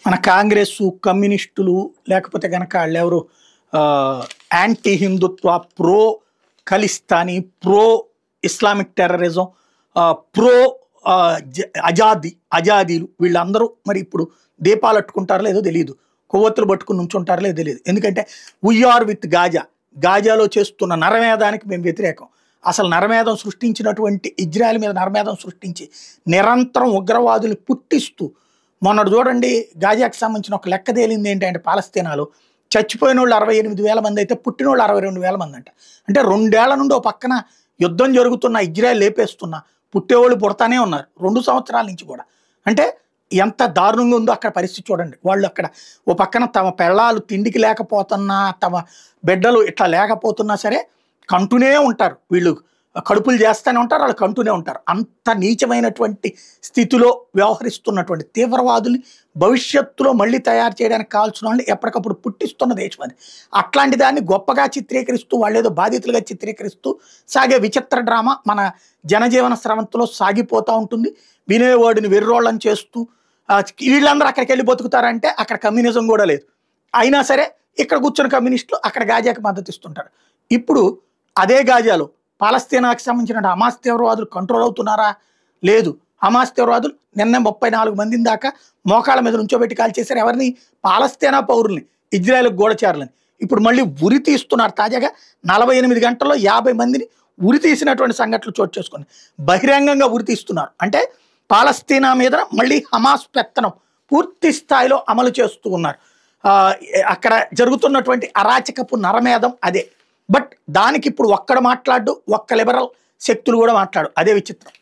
మన కాంగ్రెస్ కమ్యూనిస్టులు లేకపోతే గనక వాళ్ళెవరు anti Hindutva pro Khalistani pro Islamic terrorism pro అజాదీలు వీళ్ళందరూ మరి ఇప్పుడు దీపాలు అట్టుకుంటారో లేదో తెలియదు, కొవ్వొత్తులు పట్టుకుని నుంచుంటారో లేదో తెలియదు. ఎందుకంటే వీఆర్ విత్ గాజాలో చేస్తున్న నరమేధానికి మేము వ్యతిరేకం. అసలు నరమేధం సృష్టించినటువంటి ఇజ్రాయెల్ మీద నరమేధం సృష్టించి నిరంతరం ఉగ్రవాదులు పుట్టిస్తూ మొన్నటి చూడండి గాజాకి సంబంధించిన ఒక లెక్క తేలింది ఏంటంటే పాలస్తీనాలో చచ్చిపోయిన వాళ్ళు 68,000 మంది అయితే పుట్టిన వాళ్ళు 62,000 మంది అంట. అంటే 2 ఏళ్ల నుండి ఓ పక్కన యుద్ధం జరుగుతున్న ఇజ్రాయెల్ లేపేస్తున్నా పుట్టేవాళ్ళు పుడతానే ఉన్నారు 2 సంవత్సరాల నుంచి కూడా. అంటే ఎంత దారుణంగా ఉందో అక్కడ పరిస్థితి చూడండి. వాళ్ళు అక్కడ ఓ పక్కన తమ పెళ్ళాలు తిండికి లేకపోతున్నా తమ బిడ్డలు ఇట్లా లేకపోతున్నా సరే కంటూనే ఉంటారు, వీళ్ళు కడుపులు చేస్తూనే ఉంటారు, వాళ్ళు కంటూనే ఉంటారు. అంత నీచమైనటువంటి స్థితిలో వ్యవహరిస్తున్నటువంటి తీవ్రవాదుల్ని భవిష్యత్తులో మళ్ళీ తయారు చేయడానికి కావాల్సిన వాళ్ళని ఎప్పటికప్పుడు పుట్టిస్తున్న దేశం అది. అట్లాంటి దాన్ని గొప్పగా చిత్రీకరిస్తూ వాళ్ళేదో బాధితులుగా చిత్రీకరిస్తూ సాగే విచిత్ర డ్రామా మన జనజీవన స్రవంతిలో సాగిపోతూ ఉంటుంది. వినేవాడిని వెర్రోళ్ళని చేస్తూ వీళ్ళందరూ అక్కడికి వెళ్ళి బతుకుతారంటే అక్కడ కమ్యూనిజం కూడా లేదు. అయినా సరే ఇక్కడ కూర్చున్న కమ్యూనిస్టులు అక్కడ గాజాకి మద్దతు ఇస్తుంటారు. ఇప్పుడు అదే గాజాలో పాలస్తీనాకి సంబంధించిన హమాస్ తీవ్రవాదులు కంట్రోల్ అవుతున్నారా? లేదు. హమాస్ తీవ్రవాదులు నిన్న 34 మందిని దాకా మోకాళ్ళ మీద నుంచోబెట్టి కాల్ చేశారు. ఎవరిని? పాలస్తీనా పౌరుల్ని, ఇజ్రాయెల్ గూఢచారులని. ఇప్పుడు మళ్ళీ ఉరి తీస్తున్నారు. తాజాగా 48 గంటల్లో 50 మందిని ఉరి తీసినటువంటి సంఘటనలు చోటు చేసుకుని బహిరంగంగా ఉరి తీస్తున్నారు. అంటే పాలస్తీనా మీద మళ్ళీ హమాస్ పెత్తనం పూర్తి స్థాయిలో అమలు చేస్తూ ఉన్నారు. అక్కడ జరుగుతున్నటువంటి అరాచకపు నరమేధం అదే. బట్ దానికి ఇప్పుడు ఒక్కడ మాట్లాడు, ఒక్క లిబరల్ శక్తులు కూడా మాట్లాడు. అదే విచిత్రం.